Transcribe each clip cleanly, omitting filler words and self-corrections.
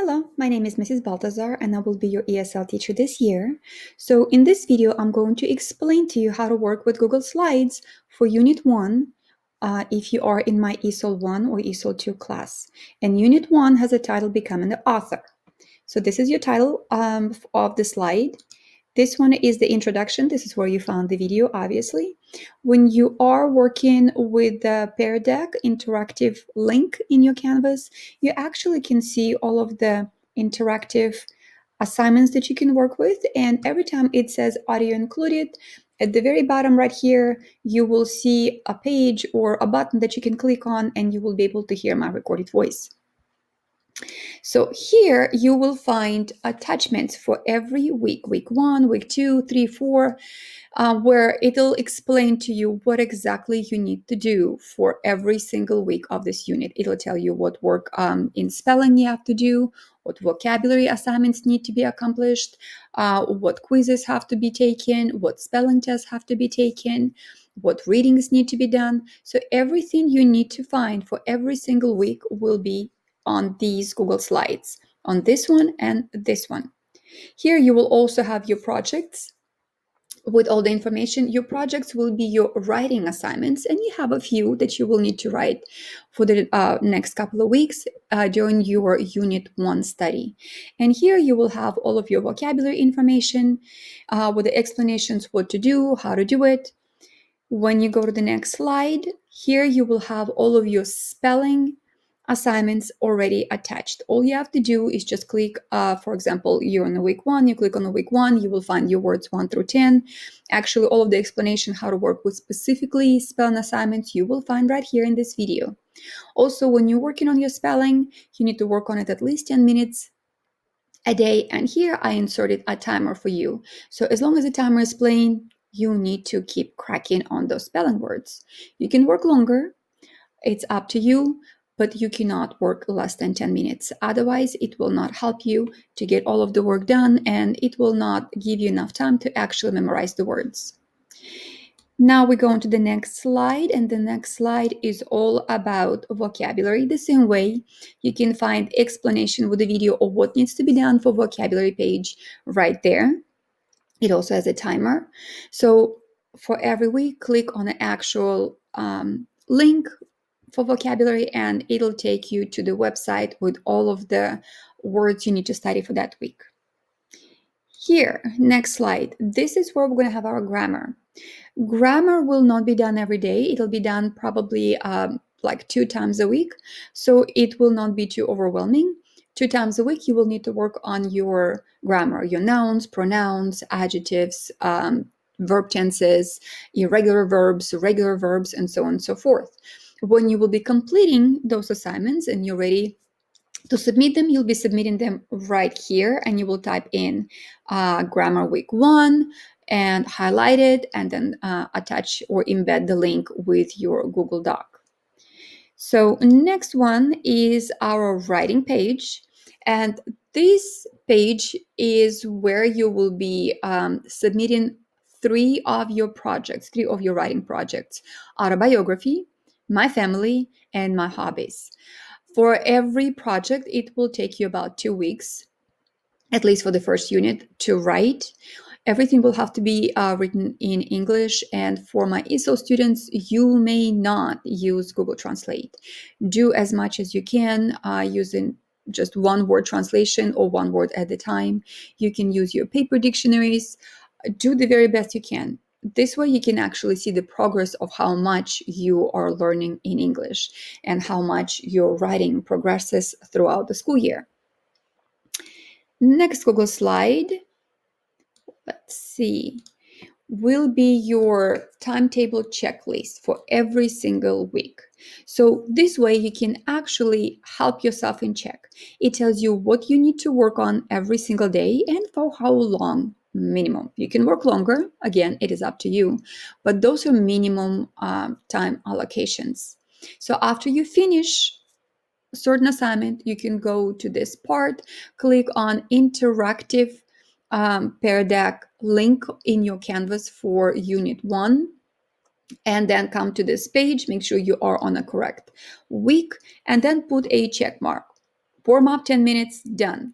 Hello, my name is Mrs. Baltazar and I will be your ESL teacher this year. So in this video, I'm going to explain to you how to work with Google Slides for Unit 1 if you are in my ESOL 1 or ESOL 2 class. And Unit 1 has a title, Becoming the Author. So this is your title of the slide. This one is the introduction. This is where you found the video, obviously. When you are working with the Pear Deck interactive link in your Canvas, you actually can see all of the interactive assignments that you can work with. And every time it says audio included, at the very bottom right here, you will see a page or a button that you can click on and you will be able to hear my recorded voice. So here you will find attachments for every week 1, week 2, 3, 4, where it'll explain to you what exactly you need to do for every single week of this unit. It'll tell you what work in spelling you have to do, what vocabulary assignments need to be accomplished, what quizzes have to be taken, what spelling tests have to be taken, what readings need to be done. So everything you need to find for every single week will be on these Google Slides, on this one and this one. Here you will also have your projects with all the information. Your projects will be your writing assignments, and you have a few that you will need to write for the next couple of weeks during your Unit 1 study. And here you will have all of your vocabulary information with the explanations what to do, how to do it. When you go to the next slide, here you will have all of your spelling assignments already attached. All you have to do is just click, for example, you're in the week 1, you click on the week 1, you will find your words 1 through 10. Actually, all of the explanation how to work with specifically spelling assignments you will find right here in this video. Also, when you're working on your spelling, you need to work on it at least 10 minutes a day. And here I inserted a timer for you. So as long as the timer is playing, you need to keep cracking on those spelling words. You can work longer, it's up to you, but you cannot work less than 10 minutes. Otherwise, it will not help you to get all of the work done, and it will not give you enough time to actually memorize the words. Now we go on to the next slide, and the next slide is all about vocabulary. The same way you can find explanation with a video of what needs to be done for vocabulary page right there. It also has a timer. So for every week, click on the actual link for vocabulary, and it'll take you to the website with all of the words you need to study for that week. Here, next slide. This is where we're going to have our grammar. Grammar will not be done every day. It'll be done probably like 2 times a week. So it will not be too overwhelming. 2 times a week, you will need to work on your grammar, your nouns, pronouns, adjectives, verb tenses, irregular verbs, regular verbs, and so on and so forth. When you will be completing those assignments and you're ready to submit them, you'll be submitting them right here, and you will type in grammar week 1 and highlight it, and then attach or embed the link with your Google Doc. So next one is our writing page, and this page is where you will be submitting 3 of your projects, 3 of your writing projects: autobiography, my family, and my hobbies. For every project, it will take you about 2 weeks, at least for the first unit, to write. Everything will have to be written in English, and for my ESOL students, you may not use Google Translate. Do as much as you can using just one word translation or one word at a time. You can use your paper dictionaries. Do the very best you can. This way you can actually see the progress of how much you are learning in English and how much your writing progresses throughout the school year. Next Google slide, let's see, will be your timetable checklist for every single week. So this way you can actually help yourself in check. It tells you what you need to work on every single day and for how long minimum. You can work longer, again, it is up to you, but those are minimum time allocations. So after you finish a certain assignment, you can go to this part, click on interactive Pear Deck link in your Canvas for Unit 1, and then come to this page, make sure you are on a correct week, and then put a check mark Warm up 10 minutes, done.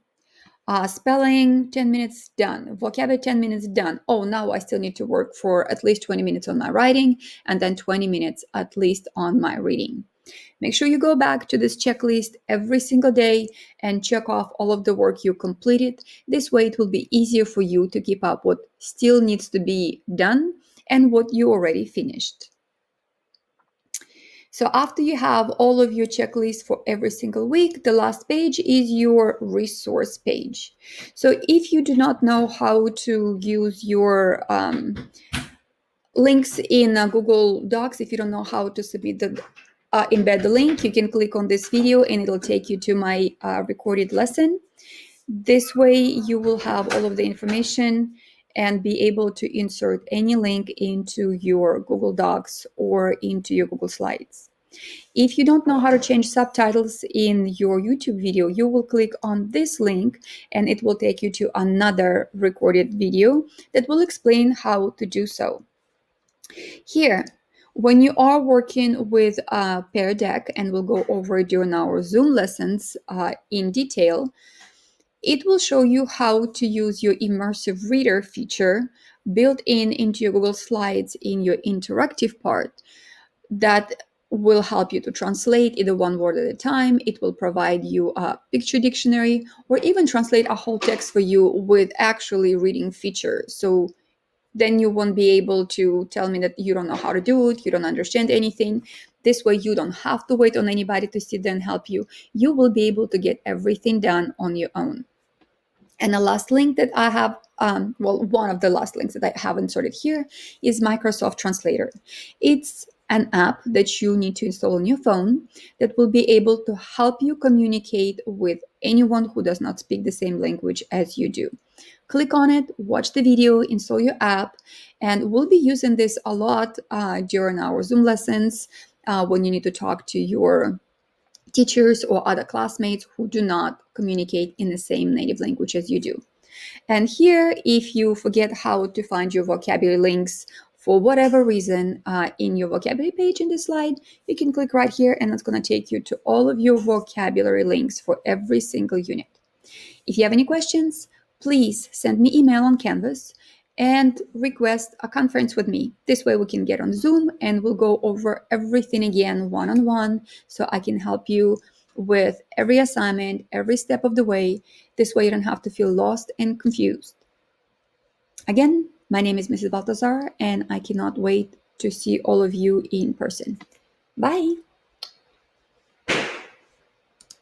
Spelling 10 minutes, done. Vocabulary 10 minutes, done. Oh, now I still need to work for at least 20 minutes on my writing and then 20 minutes at least on my reading. Make sure you go back to this checklist every single day and check off all of the work you completed. This way it will be easier for you to keep up what still needs to be done and what you already finished. So after you have all of your checklists for every single week, the last page is your resource page. So if you do not know how to use your links in Google Docs, if you don't know how to submit the embed the link, you can click on this video and it'll take you to my recorded lesson. This way you will have all of the information and be able to insert any link into your Google Docs or into your Google Slides. If you don't know how to change subtitles in your YouTube video, you will click on this link and it will take you to another recorded video that will explain how to do so. Here, when you are working with Pear Deck, and we'll go over it during our Zoom lessons in detail, it will show you how to use your immersive reader feature built in into your Google Slides in your interactive part that will help you to translate either one word at a time. It will provide you a picture dictionary or even translate a whole text for you with actually reading feature. So then you won't be able to tell me that you don't know how to do it, you don't understand anything. This way you don't have to wait on anybody to sit there and help you. You will be able to get everything done on your own. And the last link that I have, one of the last links that I have inserted here is Microsoft Translator. It's an app that you need to install on your phone that will be able to help you communicate with anyone who does not speak the same language as you do. Click on it, watch the video, install your app, and we'll be using this a lot during our Zoom lessons when you need to talk to your teachers or other classmates who do not communicate in the same native language as you do. And here, if you forget how to find your vocabulary links for whatever reason in your vocabulary page in the slide, you can click right here and it's going to take you to all of your vocabulary links for every single unit. If you have any questions, please send me email on Canvas and request a conference with me. This way we can get on Zoom and we'll go over everything again one-on-one so I can help you with every assignment, every step of the way. This way you don't have to feel lost and confused. Again, my name is Mrs. Baltazar and I cannot wait to see all of you in person. Bye!